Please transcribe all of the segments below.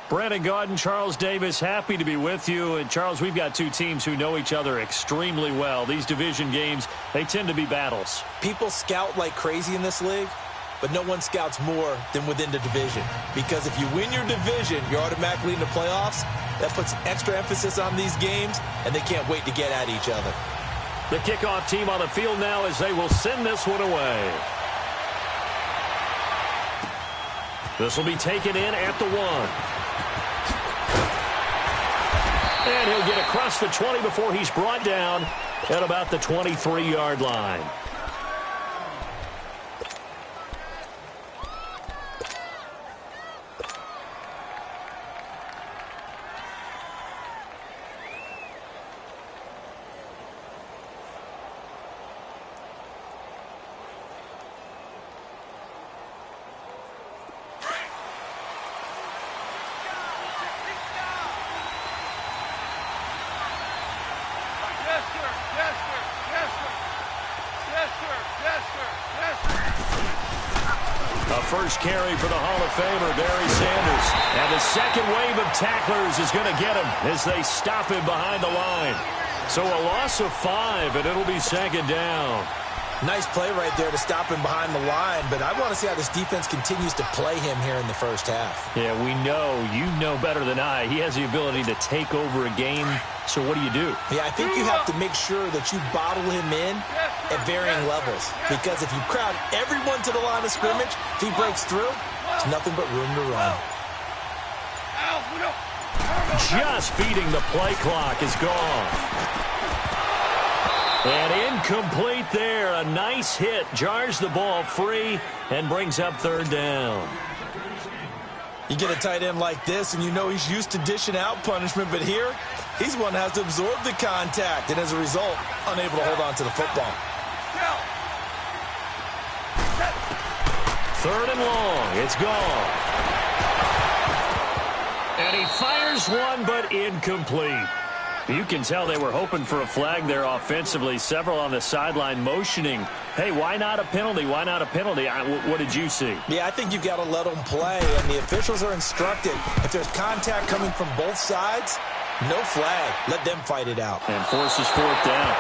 Brandon Gaudin, Charles Davis, happy to be with you. And, Charles, we've got two teams who know each other extremely well. These division games, they tend to be battles. People scout like crazy in this league, but no one scouts more than within the division. Because if you win your division, you're automatically in the playoffs. That puts extra emphasis on these games, and they can't wait to get at each other. The kickoff team on the field now as they will send this one away. This will be taken in at the 1. And he'll get across the 20 before he's brought down at about the 23-yard line. First carry for the Hall of Famer, Barry Sanders. And the second wave of tacklers is going to get him as they stop him behind the line. So a loss of 5, and it'll be second down. Nice play right there to stop him behind the line, but I want to see how this defense continues to play him here in the first half. Yeah, we know. You know better than I. He has the ability to take over a game. So what do? Yeah, I think you have to make sure that you bottle him in at varying levels. Because if you crowd everyone to the line of scrimmage, if he breaks through, it's nothing but room to run. Just beating the play clock is gone. And incomplete there. A nice hit. Jars the ball free and brings up third down. You get a tight end like this, and you know he's used to dishing out punishment, but here, he's one that has to absorb the contact, and as a result, unable to hold on to the football. Third and long. It's gone. And he fires one, but incomplete. You can tell they were hoping for a flag there offensively. Several on the sideline motioning, hey, why not a penalty? Why not a penalty? What did you see? Yeah, I think you've got to let them play, and the officials are instructed. If there's contact coming from both sides, no flag. Let them fight it out. And forces fourth down.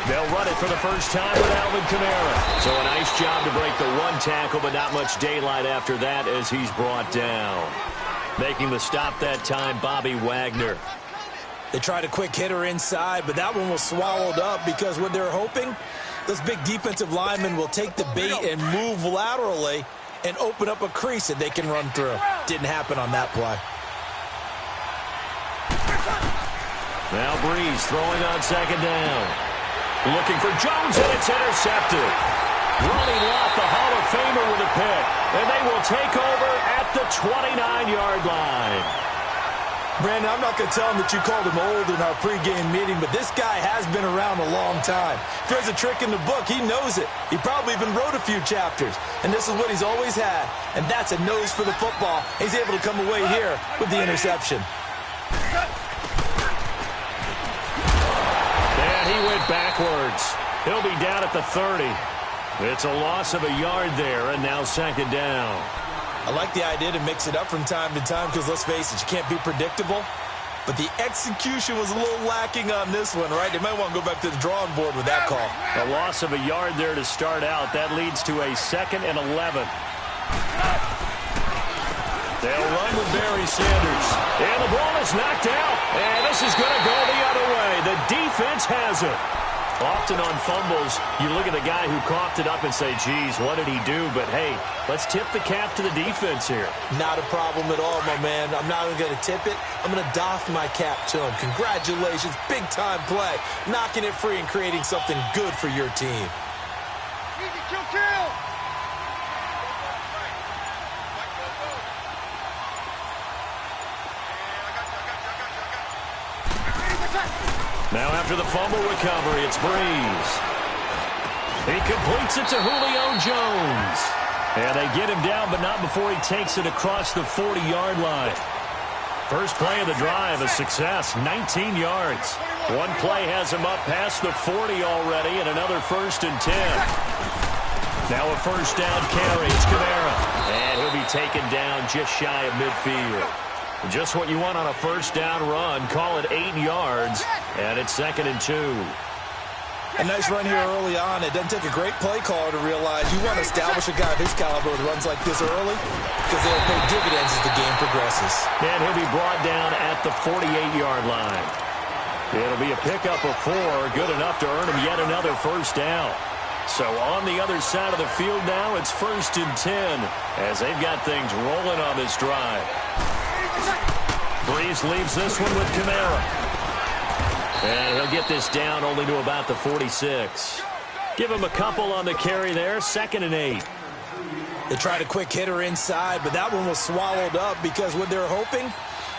They'll run it for the first time with Alvin Kamara. So a nice job to break the one tackle, but not much daylight after that as he's brought down. Making the stop that time, Bobby Wagner. They tried a quick hitter inside, but that one was swallowed up because what they're hoping, those big defensive linemen will take the bait and move laterally and open up a crease that they can run through. Didn't happen on that play. Now Breeze throwing on second down. Looking for Jones, and it's intercepted. Ronnie Lott, the Hall of Famer, with a pick. And they will take over at the 29-yard line. Brandon, I'm not going to tell him that you called him old in our pregame meeting, but this guy has been around a long time. If there's a trick in the book, he knows it. He probably even wrote a few chapters. And this is what he's always had. And that's a nose for the football. He's able to come away here with the interception. He went backwards. He'll be down at the 30. It's a loss of a yard there, and now second down. I like the idea to mix it up from time to time because, let's face it, you can't be predictable. But the execution was a little lacking on this one, right? They might want to go back to the drawing board with that call. A loss of a yard there to start out. That leads to a 2nd and 11. They'll run with Barry Sanders. And the ball is knocked out. And this is going to go the other way. The defense has it. Often on fumbles, you look at the guy who coughed it up and say, geez, what did he do? But, hey, let's tip the cap to the defense here. Not a problem at all, my man. I'm not even going to tip it. I'm going to doff my cap to him. Congratulations. Big-time play. Knocking it free and creating something good for your team. Easy, kill. Now after the fumble recovery, it's Breeze. He completes it to Julio Jones. And they get him down, but not before he takes it across the 40-yard line. First play of the drive, a success, 19 yards. One play has him up past the 40 already, and another 1st and 10. Now a first down carry. It's Kamara. And he'll be taken down just shy of midfield. Just what you want on a first down run. Call it 8 yards, and it's 2nd and 2. A nice run here early on. It doesn't take a great play caller to realize you want to establish a guy of his caliber with runs like this early because they'll pay dividends as the game progresses. And he'll be brought down at the 48-yard line. It'll be a pickup of 4, good enough to earn him yet another first down. So on the other side of the field now, it's 1st and 10 as they've got things rolling on this drive. Breeze leaves this one with Kamara. And he'll get this down only to about the 46. Give him a couple on the carry there, 2nd and 8. They tried a quick hitter inside, but that one was swallowed up because what they're hoping,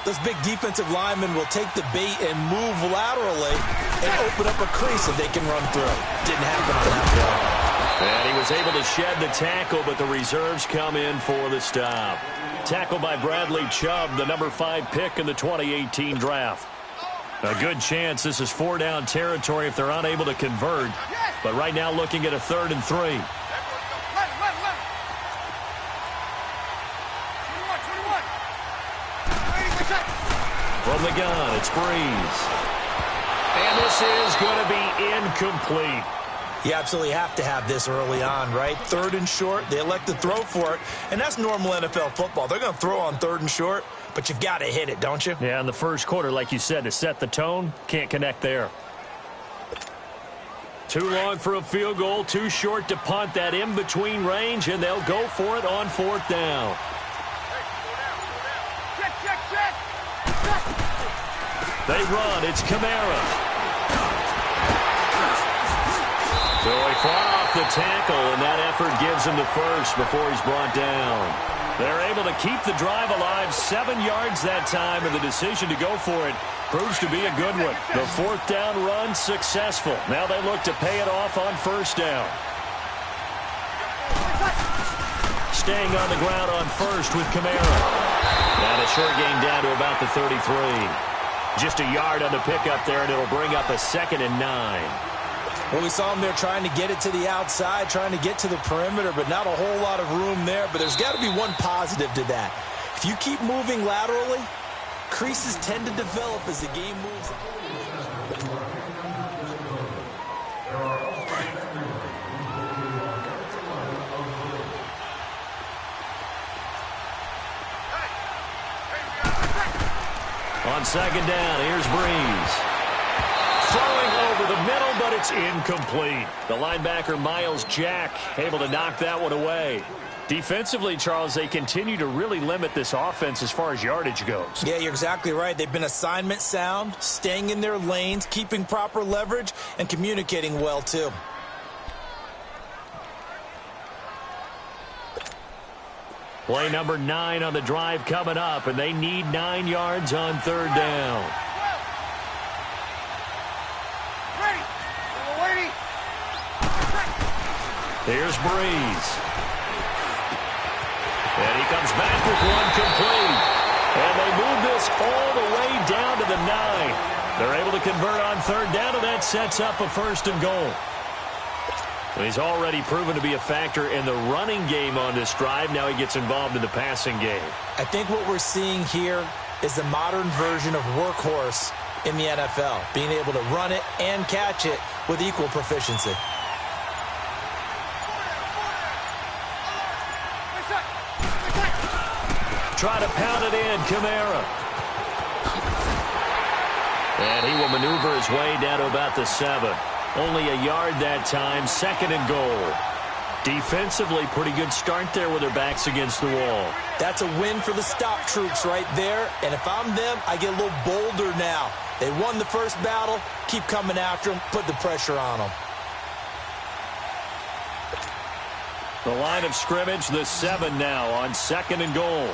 those big defensive linemen will take the bait and move laterally and open up a crease that they can run through. Didn't happen on that play. And he was able to shed the tackle, but the reserves come in for the stop. Tackled by Bradley Chubb, the number 5 pick in the 2018 draft. A good chance this is 4-down territory if they're unable to convert. But right now looking at a 3rd and 3. From the gun, it's Breeze. And this is going to be incomplete. You absolutely have to have this early on, right? 3rd and short, they elect to throw for it. And that's normal NFL football. They're going to throw on 3rd and short. But you've got to hit it, don't you? Yeah, in the first quarter, like you said, to set the tone, can't connect there. Too long for a field goal, too short to punt that in-between range, and they'll go for it on 4th down. They run, it's Kamara. So he fought off the tackle, and that effort gives him the first before he's brought down. They're able to keep the drive alive, 7 yards that time, and the decision to go for it proves to be a good one. The 4th down run successful. Now they look to pay it off on 1st down. Staying on the ground on 1st with Kamara. And a short gain down to about the 33. Just a yard on the pickup there, and it'll bring up a 2nd and 9. Well, we saw him there trying to get it to the outside, trying to get to the perimeter, but not a whole lot of room there. But there's got to be one positive to that. If you keep moving laterally, creases tend to develop as the game moves on. On 2nd down, here's Breeze. Throwing over the middle, but it's incomplete. The linebacker, Miles Jack, able to knock that one away. Defensively, Charles, they continue to really limit this offense as far as yardage goes. Yeah, you're exactly right. They've been assignment sound, staying in their lanes, keeping proper leverage, and communicating well, too. Play number 9 on the drive coming up, and they need 9 yards on 3rd down. Here's Breeze. And he comes back with one complete. And they move this all the way down to the 9. They're able to convert on 3rd down, and that sets up a 1st and goal. He's already proven to be a factor in the running game on this drive. Now he gets involved in the passing game. I think what we're seeing here is the modern version of workhorse in the NFL, being able to run it and catch it with equal proficiency. Try to pound it in, Kamara. And he will maneuver his way down to about the 7. Only a yard that time, 2nd and goal. Defensively, pretty good start there with their backs against the wall. That's a win for the stop troops right there. And if I'm them, I get a little bolder now. They won the first battle. Keep coming after them. Put the pressure on them. The line of scrimmage, the 7 now on 2nd and goal.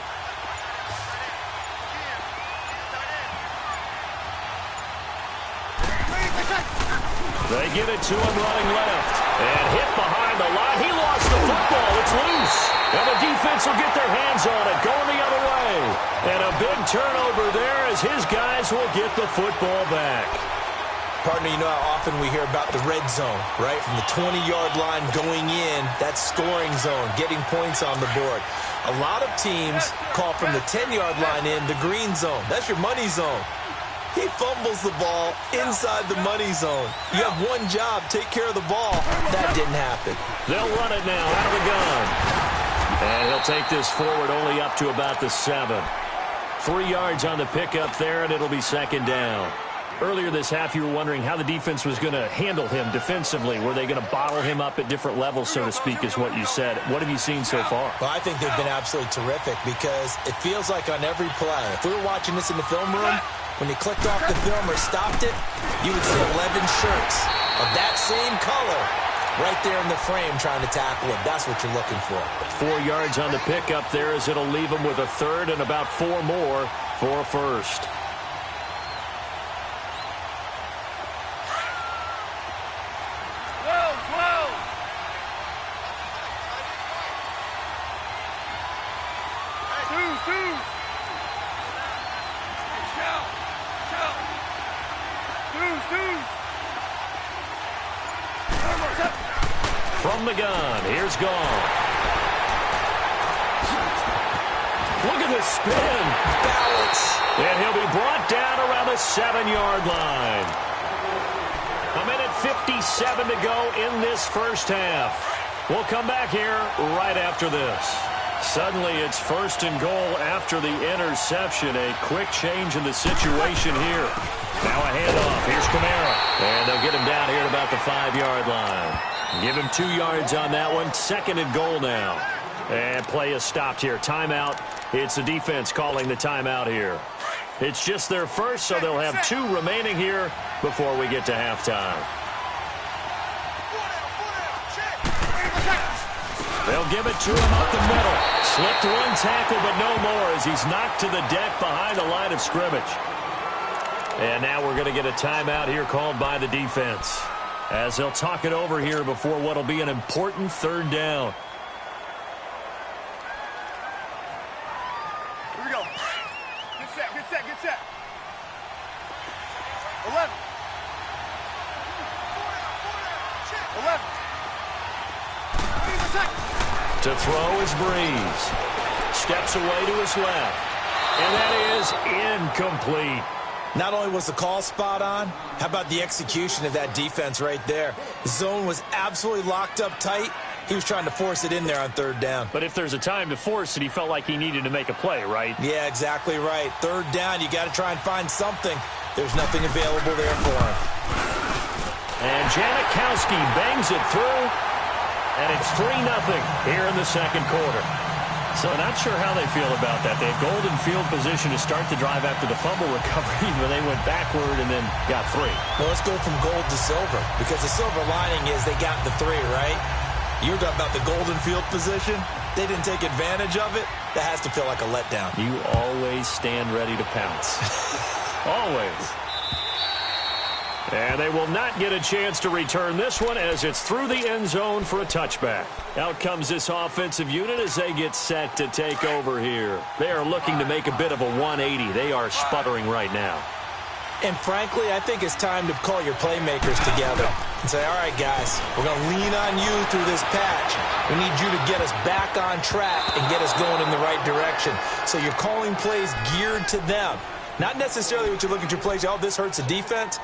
give it to him running left. And hit behind the line. He lost the football. It's loose. And the defense will get their hands on it, going the other way. And a big turnover there as his guys will get the football back. Partner, you know how often we hear about the red zone, right? From the 20-yard line going in, that's scoring zone, getting points on the board. A lot of teams call from the 10-yard line in the green zone. That's your money zone. He fumbles the ball inside the money zone. You have one job, take care of the ball. That didn't happen. They'll run it now out of the gun. And he'll take this forward only up to about the 7. 3 yards on the pickup there, and it'll be second down. Earlier this half, you were wondering how the defense was going to handle him defensively. Were they going to bottle him up at different levels, so to speak, is what you said. What have you seen so far? Well, I think they've been absolutely terrific because it feels like on every play, if we were watching this in the film room, when you clicked off the film or stopped it, you would see 11 shirts of that same color right there in the frame trying to tackle him. That's what you're looking for. 4 yards on the pickup there as it'll leave him with a third and about 4 more for a first. From the gun, here's Goff. Look at the spin. Balance. And he'll be brought down around the 7-yard line. 1:57 to go in this first half. We'll come back here right after this. Suddenly it's first and goal after the interception. A quick change in the situation here. Now a handoff. Here's Kamara. And they'll get him down here at about the 5-yard line. Give him 2 yards on that one. Second and goal now. And play is stopped here. Timeout. It's the defense calling the timeout here. It's just their first, so they'll have 2 remaining here before we get to halftime. They'll give it to him up the middle. Slipped one tackle, but no more as he's knocked to the deck behind the line of scrimmage. And now we're going to get a timeout here called by the defense, as they'll talk it over here before what will be an important third down. Here we go. Get set, get set, get set. 11. 11. To throw is Breeze. Steps away to his left. And that is incomplete. Not only was the call spot on, how about the execution of that defense right there? The zone was absolutely locked up tight. He was trying to force it in there on third down. But if there's a time to force it, he felt like he needed to make a play, right? Yeah, exactly right. Third down, you got to try and find something. There's nothing available there for him. And Janikowski bangs it through, and it's 3-0 here in the second quarter. So not sure how they feel about that. They had golden field position to start the drive after the fumble recovery, but they went backward and then got 3. Well, let's go from gold to silver, because the silver lining is they got the 3, right? You were talking about the golden field position. They didn't take advantage of it. That has to feel like a letdown. You always stand ready to pounce. Always. And they will not get a chance to return this one as it's through the end zone for a touchback. Out comes this offensive unit as they get set to take over here. They are looking to make a bit of a 180. They are sputtering right now. And frankly, I think it's time to call your playmakers together and say, all right, guys, we're going to lean on you through this patch. We need you to get us back on track and get us going in the right direction. So you're calling plays geared to them. Not necessarily what you look at your plays, oh, this hurts the defense.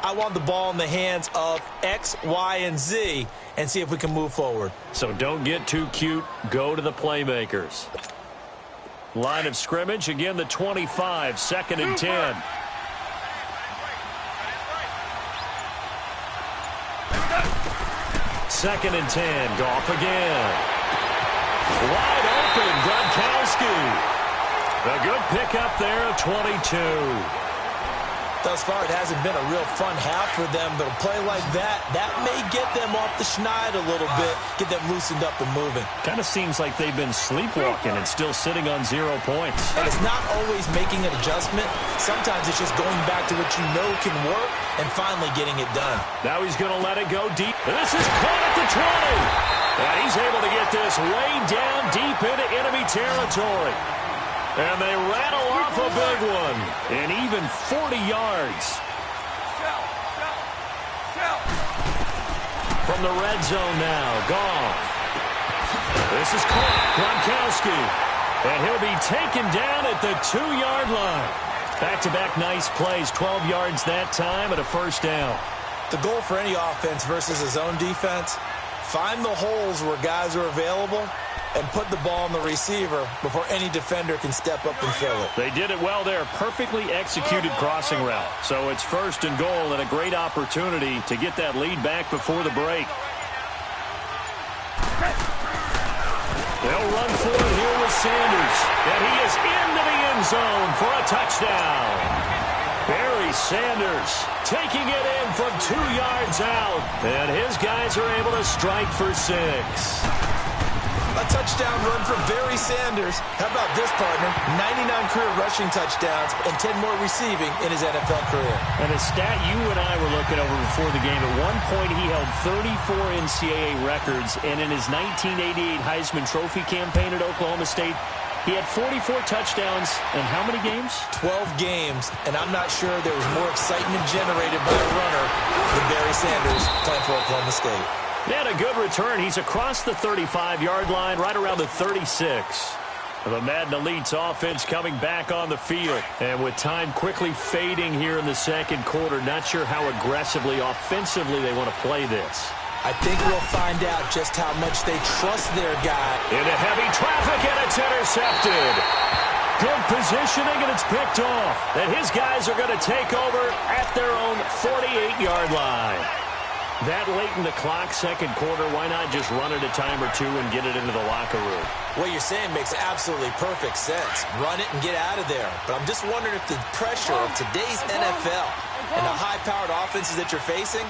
I want the ball in the hands of X, Y, and Z and see if we can move forward. So don't get too cute. Go to the playmakers. Line of scrimmage, again, the 25, 2nd and 10. Second and 10, Goff again. Wide open, Gronkowski. A good pickup there of 22. Thus far, it hasn't been a real fun half for them, but a play like that may get them off the schneid a little bit, get them loosened up and moving. Kind of seems like they've been sleepwalking and still sitting on 0 points. And it's not always making an adjustment. Sometimes it's just going back to what you know can work and finally getting it done. Now he's going to let it go deep. And this is caught at the 20. And he's able to get this way down deep into enemy territory. And they rattle off a big one. And even 40 yards. From the red zone now, Goff. This is caught, Gronkowski. And he'll be taken down at the 2-yard line. Back-to-back nice plays, 12 yards that time and a first down. The goal for any offense versus his own defense, find the holes where guys are available and put the ball on the receiver before any defender can step up and fill it. They did it well there. Perfectly executed crossing route. So it's first and goal and a great opportunity to get that lead back before the break. They'll run for it here with Sanders. And he is into the end zone for a touchdown. Barry Sanders taking it in from 2 yards out. And his guys are able to strike for 6. A touchdown run for Barry Sanders. How about this, partner? 99 career rushing touchdowns and 10 more receiving in his NFL career. And a stat you and I were looking over before the game. At one point, he held 34 NCAA records. And in his 1988 Heisman Trophy campaign at Oklahoma State, he had 44 touchdowns and how many games? 12 games. And I'm not sure there was more excitement generated by a runner than Barry Sanders playing for Oklahoma State. He had a good return. He's across the 35-yard line, right around the 36. The Madden Elite's offense coming back on the field. And with time quickly fading here in the second quarter, not sure how aggressively, offensively they want to play this. I think we'll find out just how much they trust their guy. Into heavy traffic, and it's intercepted. Good positioning, and it's picked off. And his guys are going to take over at their own 48-yard line. That late in the clock, second quarter, why not just run it a time or two and get it into the locker room? What you're saying makes absolutely perfect sense. Run it and get out of there. But I'm just wondering if the pressure of today's NFL and the high-powered offenses that you're facing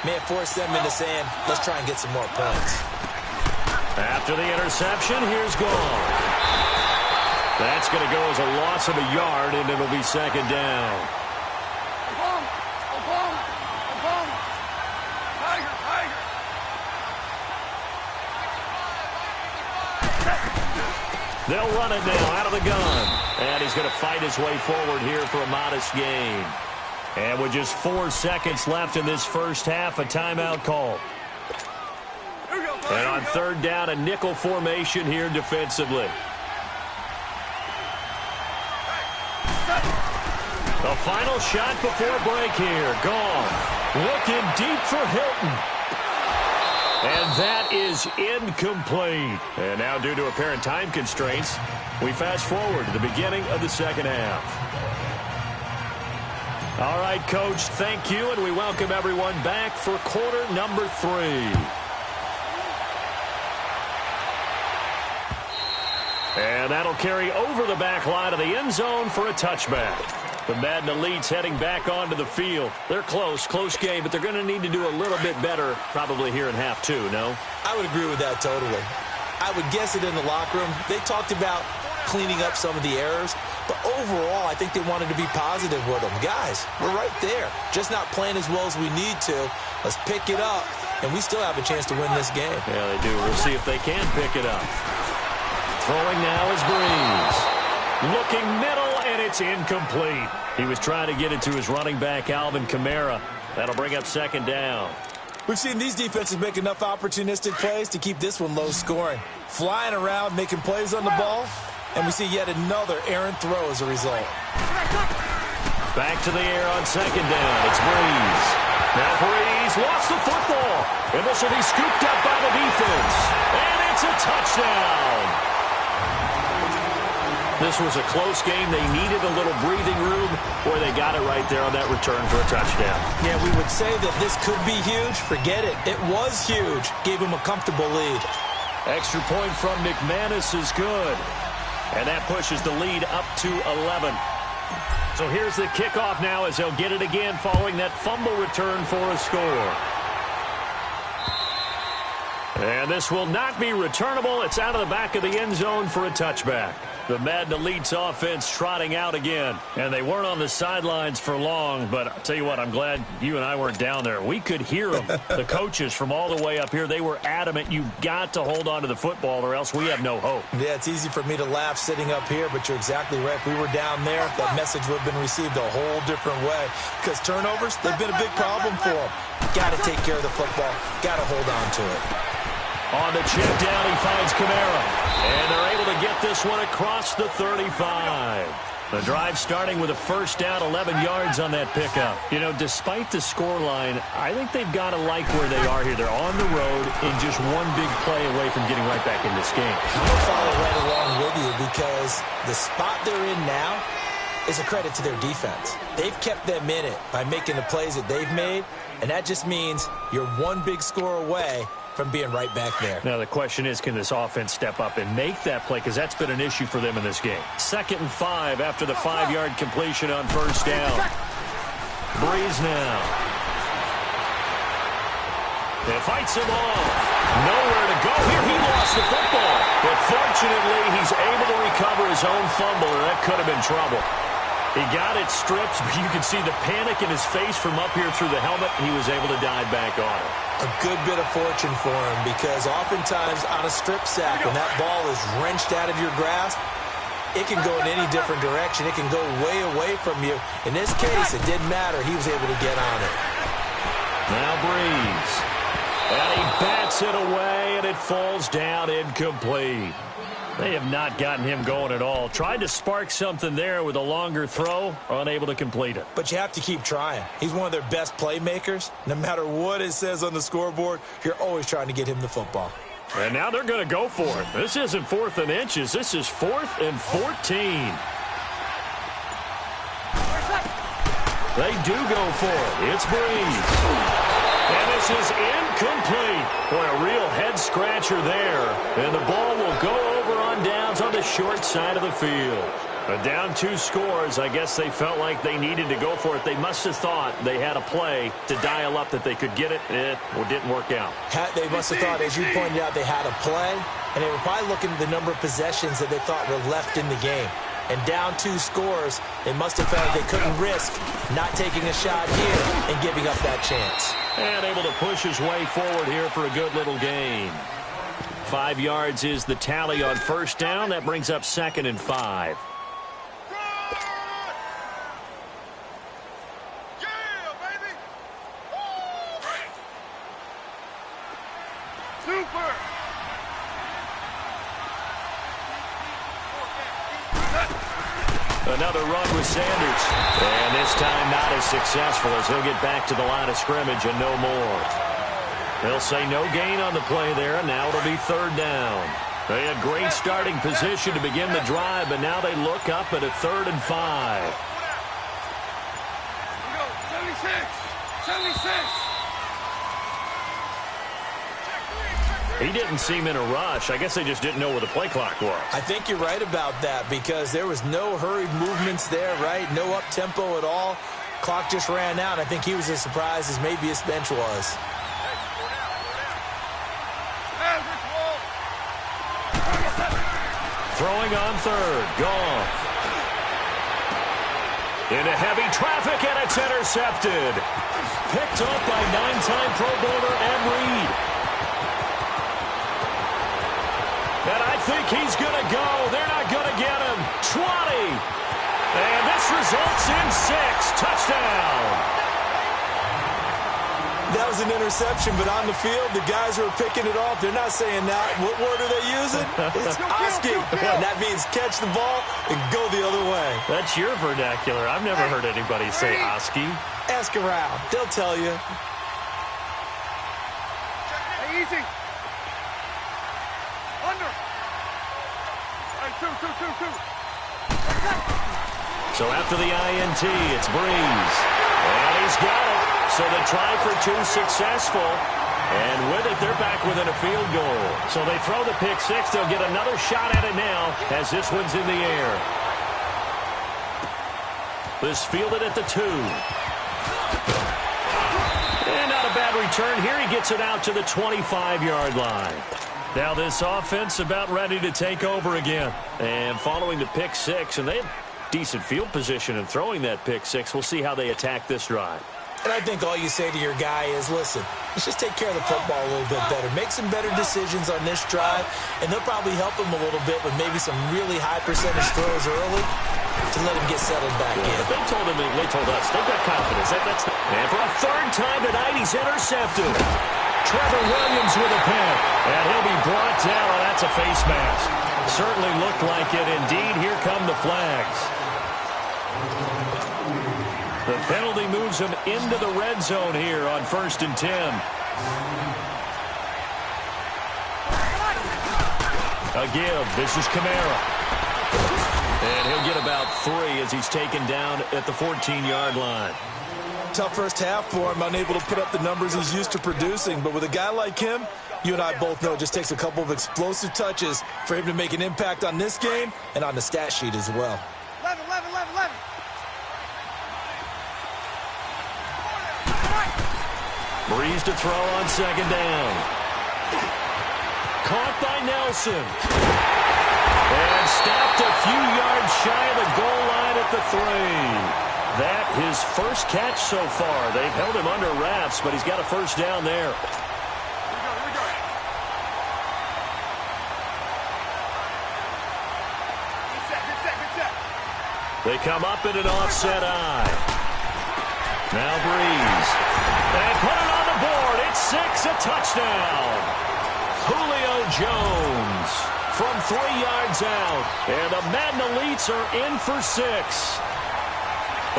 may have forced them into saying, let's try and get some more points. After the interception, here's Goff. That's going to go as a loss of a yard, and it'll be second down. They'll run it now out of the gun. And he's going to fight his way forward here for a modest gain. And with just 4 seconds left in this first half, a timeout call. And on third down, a nickel formation here defensively. The final shot before break here. Goff looking deep for Hilton. And that is incomplete. And now, due to apparent time constraints, we fast forward to the beginning of the second half. All right, Coach, thank you, and we welcome everyone back for quarter number 3. And that'll carry over the back line of the end zone for a touchback. The Madden Elite's heading back onto the field. They're close game, but they're going to need to do a little bit better probably here in half 2, no? I would agree with that totally. I would guess it in the locker room. They talked about cleaning up some of the errors, but overall, I think they wanted to be positive with them. Guys, we're right there. Just not playing as well as we need to. Let's pick it up, and we still have a chance to win this game. Yeah, they do. We'll see if they can pick it up. Throwing now is Breeze. Looking middle, and it's incomplete. He was trying to get it to his running back, Alvin Kamara. That'll bring up second down. We've seen these defenses make enough opportunistic plays to keep this one low scoring. Flying around, making plays on the ball, and we see yet another errant throw as a result. Back to the air on second down. It's Breeze. Now Breeze lost the football, and this will be scooped up by the defense. And it's a touchdown. This was a close game. They needed a little breathing room, or they got it right there on that return for a touchdown. Yeah, we would say that this could be huge. Forget it. It was huge. Gave him a comfortable lead. Extra point from McManus is good. And that pushes the lead up to 11. So here's the kickoff now as they'll get it again following that fumble return for a score. And this will not be returnable. It's out of the back of the end zone for a touchback. The Madden Elites offense trotting out again. And they weren't on the sidelines for long, but I'll tell you what, I'm glad you and I weren't down there. We could hear them. The coaches from all the way up here, they were adamant. You've got to hold on to the football or else we have no hope. Yeah, it's easy for me to laugh sitting up here, but you're exactly right. If we were down there, that message would have been received a whole different way. Because turnovers, they've been a big problem for them. Got to take care of the football. Got to hold on to it. On the check down, he finds Kamara. And they're able to get this one across the 35. The drive starting with a first down, 11 yards on that pickup. You know, despite the scoreline, I think they've got to like where they are here. They're on the road and just one big play away from getting right back in this game. I'm going to follow right along with you because the spot they're in now is a credit to their defense. They've kept them in it by making the plays that they've made, and that just means you're one big score away from being right back there. Now the question is, can this offense step up and make that play? Because that's been an issue for them in this game. 2nd and 5 after the 5-yard completion on first down. Breeze now. It fights him off. Nowhere to go here. He lost the football. But fortunately, he's able to recover his own fumble, or that could have been trouble. He got it stripped, but you can see the panic in his face from up here through the helmet. He was able to dive back on it. A good bit of fortune for him because oftentimes on a strip sack, when that ball is wrenched out of your grasp, it can go in any different direction. It can go way away from you. In this case, it didn't matter. He was able to get on it. Now Breeze. And he bats it away, and it falls down incomplete. They have not gotten him going at all. Tried to spark something there with a longer throw, unable to complete it. But you have to keep trying. He's one of their best playmakers. No matter what it says on the scoreboard, you're always trying to get him the football. And now they're going to go for it. This isn't 4th and inches. This is 4th and 14. They do go for it. It's Breeze. And this is incomplete. Boy, a real head-scratcher there. And the ball will go over on downs on the short side of the field. But down 2 scores, I guess they felt like they needed to go for it. They must have thought they had a play to dial up that they could get it. It didn't work out. They must have thought, as you pointed out, they had a play. And they were probably looking at the number of possessions that they thought were left in the game. And down 2 scores, they must have felt like they couldn't risk not taking a shot here and giving up that chance. And able to push his way forward here for a good little gain. 5 yards is the tally on first down. That brings up 2nd and 5. Yeah, baby! Super! Another run with Sanders. And this time not as successful as he'll get back to the line of scrimmage and no more. They'll say no gain on the play there, and now it'll be 3rd down. They had great starting position to begin the drive, but now they look up at a 3rd and 5. We go, 76! 76! He didn't seem in a rush. I guess they just didn't know where the play clock was. I think you're right about that because there was no hurried movements there, right? No up-tempo at all. Clock just ran out. I think he was as surprised as maybe his bench was. Throwing on 3rd. Goff. Into heavy traffic, and it's intercepted. Picked up by 9-time Pro Bowler Ed Reed. And I think he's going to go. They're not going to get him. 20. And this results in 6. Touchdown. That was an interception, but on the field, the guys who are picking it off, they're not saying that. What word are they using? It's Oski. And that means catch the ball and go the other way. That's your vernacular. I've never heard anybody say Oski. Ask around. They'll tell you. Hey, easy. Under. All right, two. So after the INT, it's Breeze. And he's got it. So the try for 2 successful. And with it, they're back within a field goal. So they throw the pick 6. They'll get another shot at it now as this one's in the air. This fielded at the 2. And not a bad return here. He gets it out to the 25-yard line. Now this offense about ready to take over again. And following the pick 6, and they had decent field position in throwing that pick 6. We'll see how they attack this drive. And I think all you say to your guy is, listen, let's just take care of the football a little bit better. Make some better decisions on this drive, and they'll probably help him a little bit with maybe some really high percentage throws early to let him get settled back in. They told us they've got confidence. And for a third time tonight, he's intercepted. Trevor Williams with a pick, and he'll be brought down. Oh, that's a face mask. Certainly looked like it. Indeed, here come the flags. The penalty moves him into the red zone here on 1st and 10. A give. This is Kamara. And he'll get about 3 as he's taken down at the 14-yard line. Tough first half for him, unable to put up the numbers he's used to producing. But with a guy like him, you and I both know it just takes a couple of explosive touches for him to make an impact on this game and on the stat sheet as well. 11, 11, 11, 11. Breeze to throw on 2nd down. Caught by Nelson. And stopped a few yards shy of the goal line at the 3. That his first catch so far. They've held him under wraps, but he's got a first down there. Here we go. Good set. They come up in an offset eye. Now Breeze. And put it on the board. It's 6, a touchdown. Julio Jones from 3 yards out. And the Madden Elites are in for 6.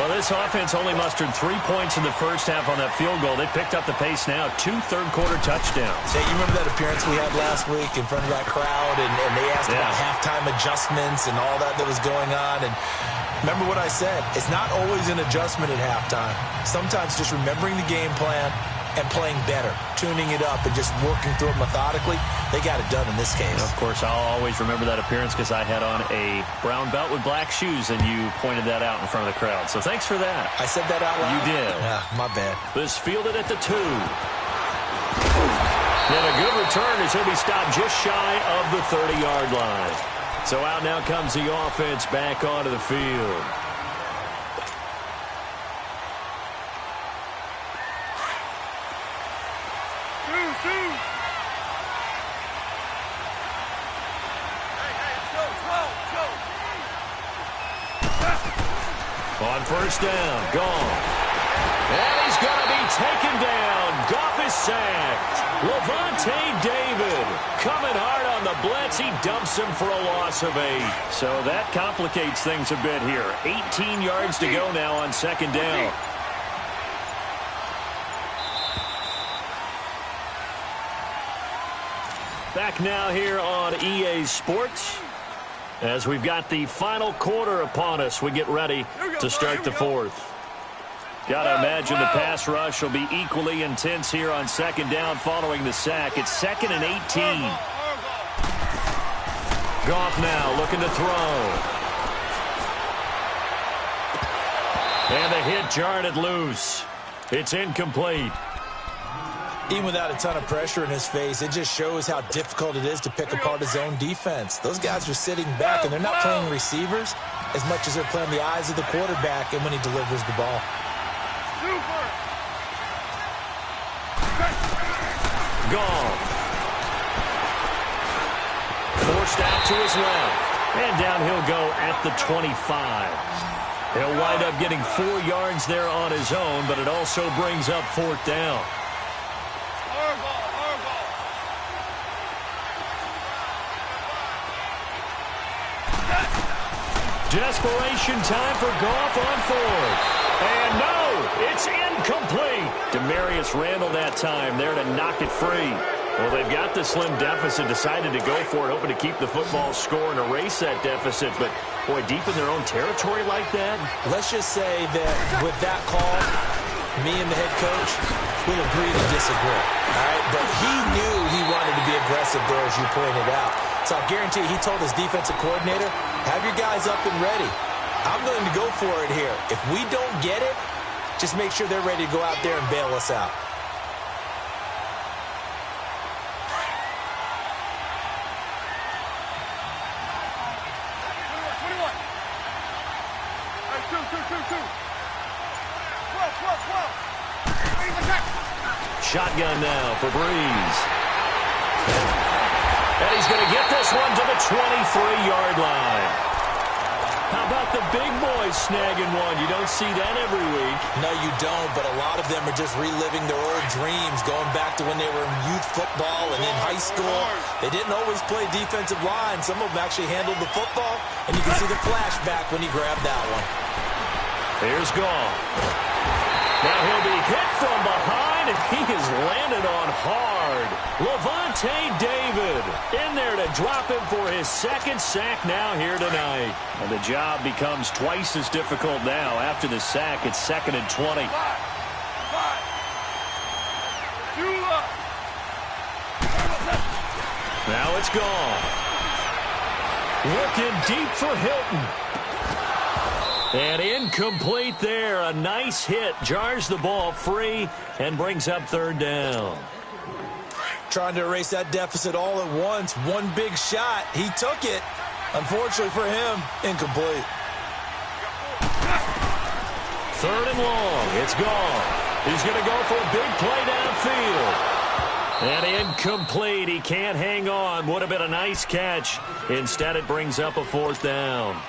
Well, this offense only mustered 3 points in the first half on that field goal. They picked up the pace now. 2 third-quarter touchdowns. Hey, you remember that appearance we had last week in front of that crowd, and they asked about halftime adjustments and all that was going on, and remember what I said. It's not always an adjustment at halftime. Sometimes just remembering the game plan and playing better, tuning it up and just working through it methodically. They got it done in this case. And of course, I'll always remember that appearance because I had on a brown belt with black shoes, and you pointed that out in front of the crowd. So thanks for that. I said that out loud? You did. Yeah, my bad. This fielded at the 2. And a good return as he'll be stopped just shy of the 30-yard line. So out now comes the offense back onto the field. On 1st down, Goff. And he's going to be taken down. Goff is sacked. Levante David coming hard on the blitz. He dumps him for a loss of 8. So that complicates things a bit here. 18 yards to go now on 2nd down. Back now here on EA Sports. As we've got the final quarter upon us, we get ready to start the 4th. Got to imagine the pass rush will be equally intense here on 2nd down following the sack. It's 2nd and 18. Goff now looking to throw. And the hit jarred it loose. It's incomplete. Even without a ton of pressure in his face, it just shows how difficult it is to pick apart his own defense. Those guys are sitting back, and they're not playing receivers as much as they're playing the eyes of the quarterback and when he delivers the ball. Goff. Forced out to his left. And down he'll go at the 25. He'll wind up getting 4 yards there on his own, but it also brings up 4th down. Desperation time for Goff on 4th. And no, it's incomplete. Demarius Randall that time there to knock it free. Well, they've got the slim deficit, decided to go for it, hoping to keep the football score and erase that deficit. But, boy, deep in their own territory like that. Let's just say that with that call, me and the head coach will agree to disagree. All right? But he knew he wanted to be aggressive there, as you pointed out. So I guarantee he told his defensive coordinator, have your guys up and ready. I'm willing to go for it here. If we don't get it, just make sure they're ready to go out there and bail us out. Shotgun now for Breeze. And he's going to get this one to the 23-yard line. How about the big boys snagging one? You don't see that every week. No, you don't, but a lot of them are just reliving their old dreams, going back to when they were in youth football and in high school. They didn't always play defensive line. Some of them actually handled the football, and you can see the flashback when he grabbed that one. Here's Goff. Now he'll be hit from behind, and he is landed on hard. Levante David in there to drop him for his second sack now here tonight. And the job becomes twice as difficult now. After the sack, it's 2nd and 20. Now it's gone. Looking deep for Hilton. And incomplete there. A nice hit. Jars the ball free and brings up 3rd down. Trying to erase that deficit all at once. One big shot. He took it. Unfortunately for him, incomplete. 3rd and long. It's gone. He's going to go for a big play downfield. And incomplete. He can't hang on. Would have been a nice catch. Instead, it brings up a 4th down.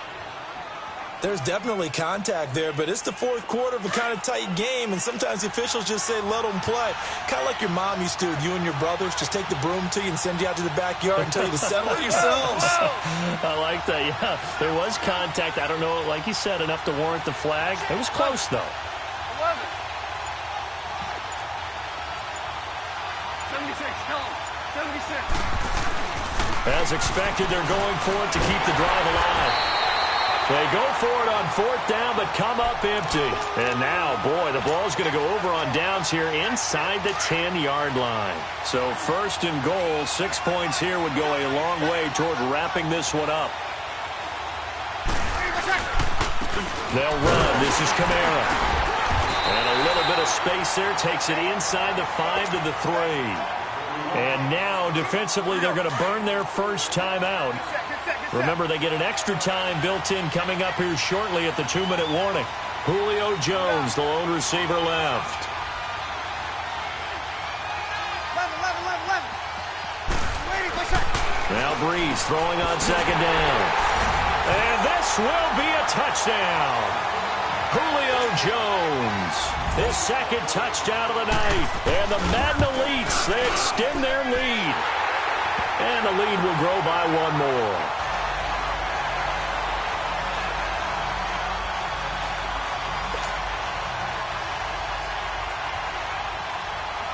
There's definitely contact there, but it's the 4th quarter of a kind of tight game, and sometimes the officials just say, let them play. Kind of like your mom used to with you and your brothers. Just take the broom to you and send you out to the backyard and tell you to settle it yourselves. I like that, yeah. There was contact. I don't know, like you said, enough to warrant the flag. It was close, though. 11. 76, tell him. 76. As expected, they're going for it to keep the drive alive. They go for it on 4th down, but come up empty. And now, boy, the ball's going to go over on downs here inside the 10-yard line. So 1st and goal, 6 points here would go a long way toward wrapping this one up. They'll run. This is Kamara. And a little bit of space there. Takes it inside the 5 to the 3. And now, defensively, they're going to burn their first time out. Remember, they get an extra time built in coming up here shortly at the 2-minute warning. Julio Jones, the lone receiver left. 11. Now Breeze throwing on 2nd down. And this will be a touchdown. Julio Jones, his 2nd touchdown of the night. And the Madden Elites, they extend their lead. And the lead will grow by 1 more.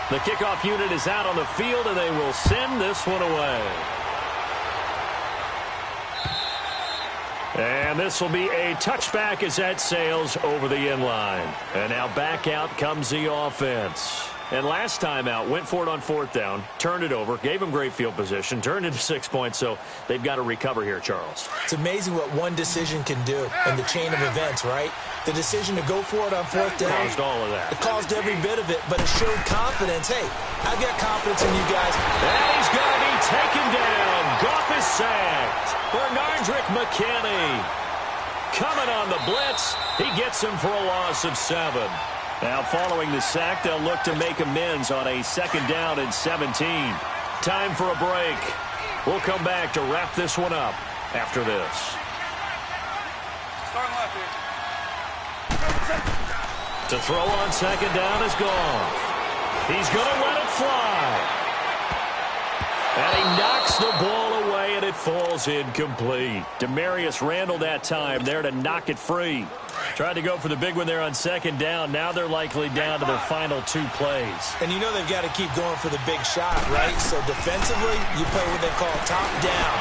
The kickoff unit is out on the field, and they will send this one away. And this will be a touchback as that sails over the end line. And now back out comes the offense. And last time out, went for it on 4th down, turned it over, gave them great field position, turned into 6 points, so they've got to recover here, Charles. It's amazing what one decision can do in the chain of events, right? The decision to go for it on 4th down. Caused all of that. It caused every bit of it, but it showed confidence. Hey, I've got confidence in you guys. And he's going to be taken down. Goff is sacked. Bernardrick McKinney coming on the blitz. He gets him for a loss of 7. Now, following the sack, they'll look to make amends on a 2nd down and 17. Time for a break. We'll come back to wrap this one up after this. Starting left here. To throw on 2nd down is Goff. He's going to let it fly. And he knocks the ball away, and it falls incomplete. Demarius Randall that time there to knock it free. Tried to go for the big one there on 2nd down. Now they're likely down to their final 2 plays. And you know they've got to keep going for the big shot, right? So defensively, you play what they call top down.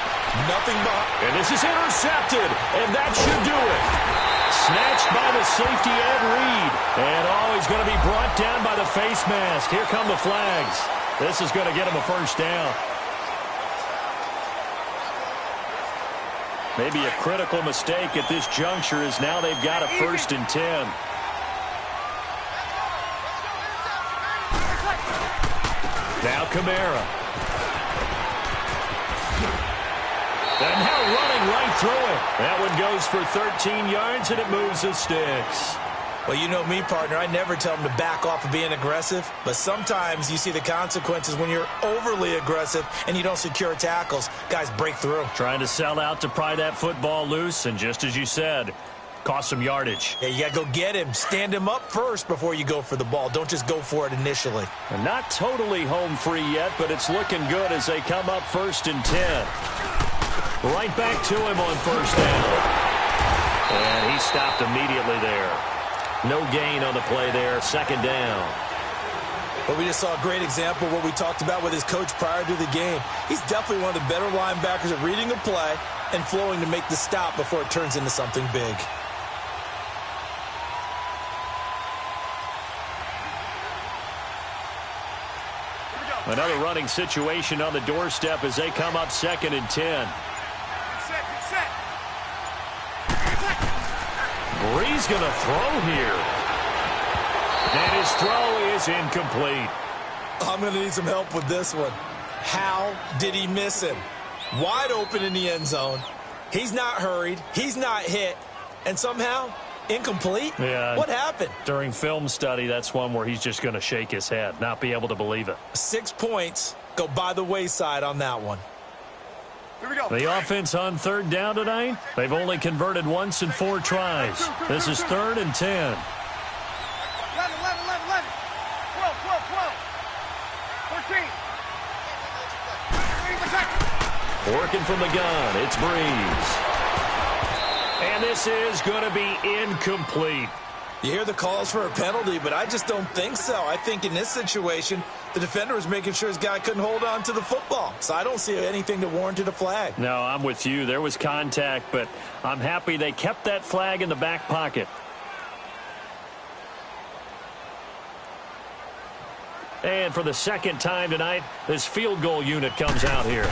Nothing but. And this is intercepted, and that should do it. Snatched by the safety Ed Reed. And he's going to be brought down by the face mask. Here come the flags. This is going to get him a 1st down. Maybe a critical mistake at this juncture is now they've got a 1st and 10. Now Kamara. And now running right through it. That one goes for 13 yards, and it moves the sticks. Well, you know me, partner. I never tell them to back off of being aggressive. But sometimes you see the consequences when you're overly aggressive and you don't secure tackles. Guys break through. Trying to sell out to pry that football loose, and just as you said, cost some yardage. Yeah, you got to go get him. Stand him up first before you go for the ball. Don't just go for it initially. And not totally home free yet, but it's looking good as they come up 1st and 10. Right back to him on 1st down. And he stopped immediately there. No gain on the play there, 2nd down. But we just saw a great example of what we talked about with his coach prior to the game. He's definitely one of the better linebackers at reading a play and flowing to make the stop before it turns into something big. Another running situation on the doorstep as they come up 2nd and 10. Bree's going to throw here. And his throw is incomplete. I'm going to need some help with this one. How did he miss him? Wide open in the end zone. He's not hurried. He's not hit. And somehow, incomplete? Yeah. What happened? During film study, that's one where he's just going to shake his head, not be able to believe it. 6 points go by the wayside on that one. Here we go. The offense on 3rd down tonight, they've only converted once in 4 tries. This is 3rd and 10. 11, 11, 11, 11. 12, 12, 12. 14. Working from the gun, it's Breeze. And this is going to be incomplete. You hear the calls for a penalty, but I just don't think so. I think in this situation, the defender was making sure his guy couldn't hold on to the football. So I don't see anything that warranted a flag. No, I'm with you. There was contact, but I'm happy they kept that flag in the back pocket. And for the 2nd time tonight, this field goal unit comes out here.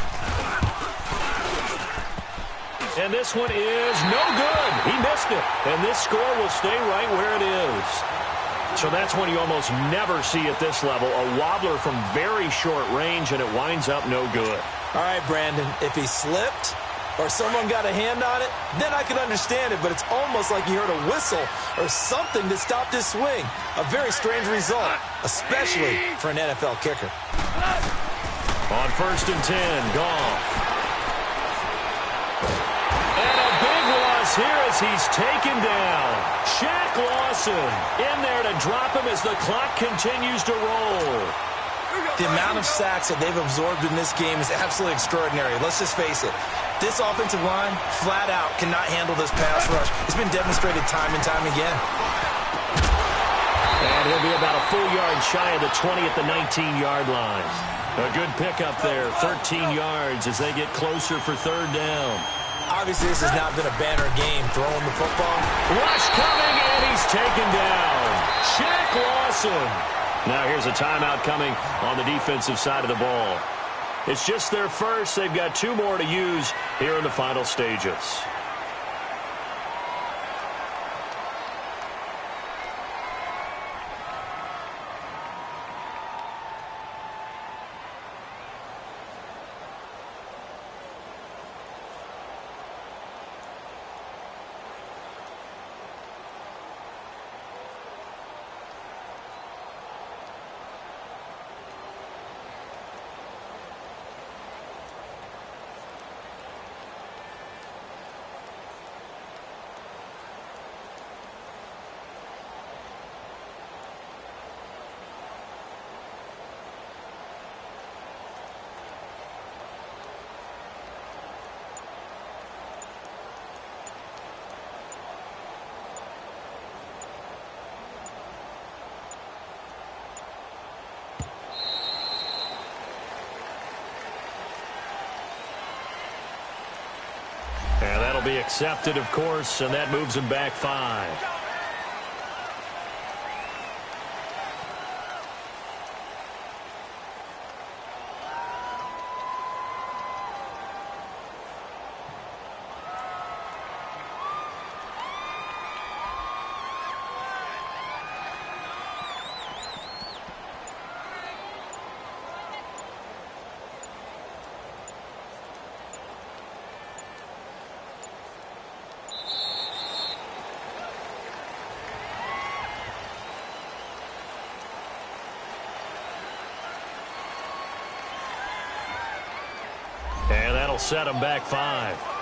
And this one is no good. He missed it. And this score will stay right where it is. So that's one you almost never see at this level. A wobbler from very short range, and it winds up no good. All right, Brandon, if he slipped or someone got a hand on it, then I can understand it. But it's almost like you heard a whistle or something that stopped his swing. A very strange result, especially for an NFL kicker. On 1st and 10, Goff. Here as he's taken down. Shaq Lawson in there to drop him as the clock continues to roll. The amount of sacks that they've absorbed in this game is absolutely extraordinary. Let's just face it. This offensive line, flat out, cannot handle this pass rush. It's been demonstrated time and time again. And he'll be about a full yard shy of the 20 at the 19-yard line. A good pickup there, 13 yards as they get closer for 3rd down. Obviously, this has not been a banner game throwing the football. Rush coming, and he's taken down. Shaq Lawson. Now here's a timeout coming on the defensive side of the ball. It's just their first. They've got 2 more to use here in the final stages. And that'll be accepted, of course, and that moves him back 5. That'll set them back 5.